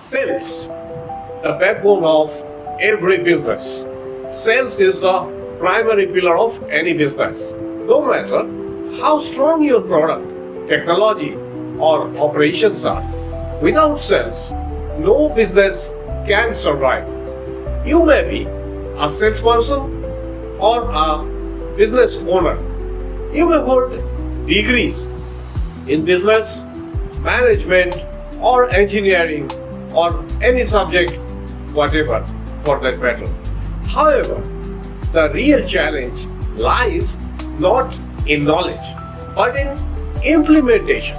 Sales, the backbone of every business. Sales is the primary pillar of any business. No matter how strong your product, technology, or operations are, without sales, no business can survive. You may be a salesperson or a business owner. You may hold degrees in business, management, or engineering, or any subject, whatever for that matter. However, the real challenge lies not in knowledge, but in implementation.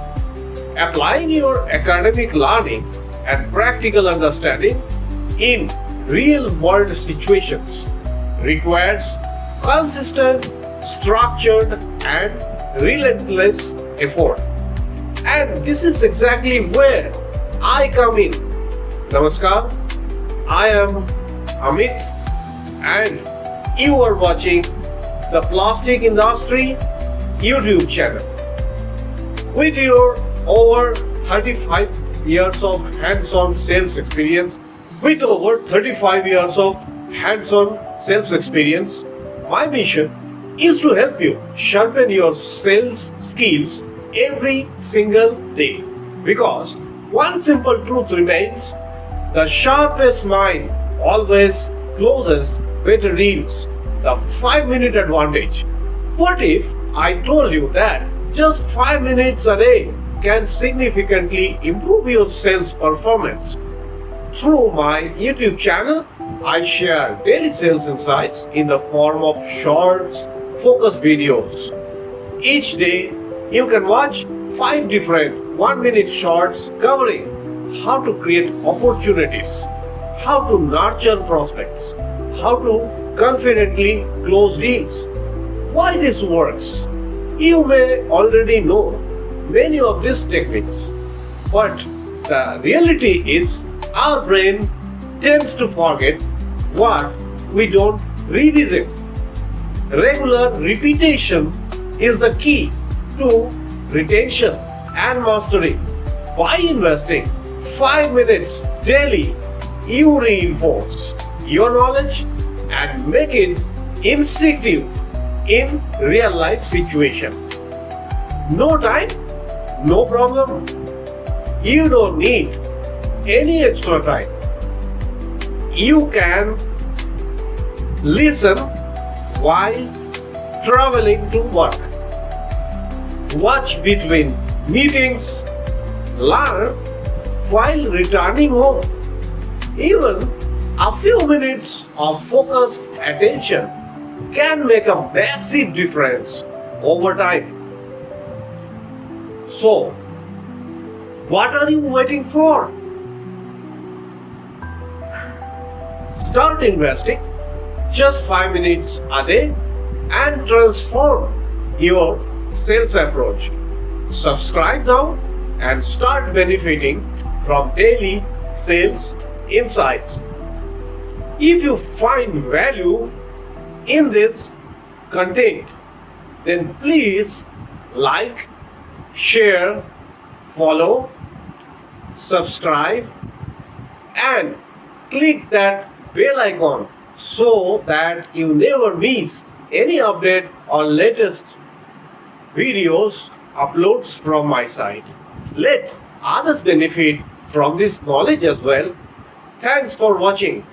Applying your academic learning and practical understanding in real world situations requires consistent, structured, and relentless effort. And this is exactly where I come in. Namaskar, I am Amit, and you are watching the Plastic Industry YouTube channel. With your over 35 years of hands-on sales experience, my mission is to help you sharpen your sales skills every single day. Because one simple truth remains: the sharpest mind always closes better deals. The 5-minute advantage. What if I told you that just 5 minutes a day can significantly improve your sales performance? Through my YouTube channel, I share daily sales insights in the form of short, focused videos. Each day, you can watch 5 different 1-minute shorts covering how to create opportunities, how to nurture prospects, how to confidently close deals. Why this works? You may already know many of these techniques, but the reality is our brain tends to forget what we don't revisit. Regular repetition is the key to retention and mastery. By investing 5 minutes daily, you reinforce your knowledge and make it instinctive in real life situation. No time, no problem. You don't need any extra time. You can listen while traveling to work, watch between meetings, learn while returning home. Even a few minutes of focused attention can make a massive difference over time. So, what are you waiting for? Start investing just 5 minutes a day and transform your sales approach. Subscribe now and start benefiting from daily sales insights. If you find value in this content, then please like, share, follow, subscribe, and click that bell icon so that you never miss any update or latest videos uploads from my side. Let others benefit from this knowledge as well. Thanks for watching.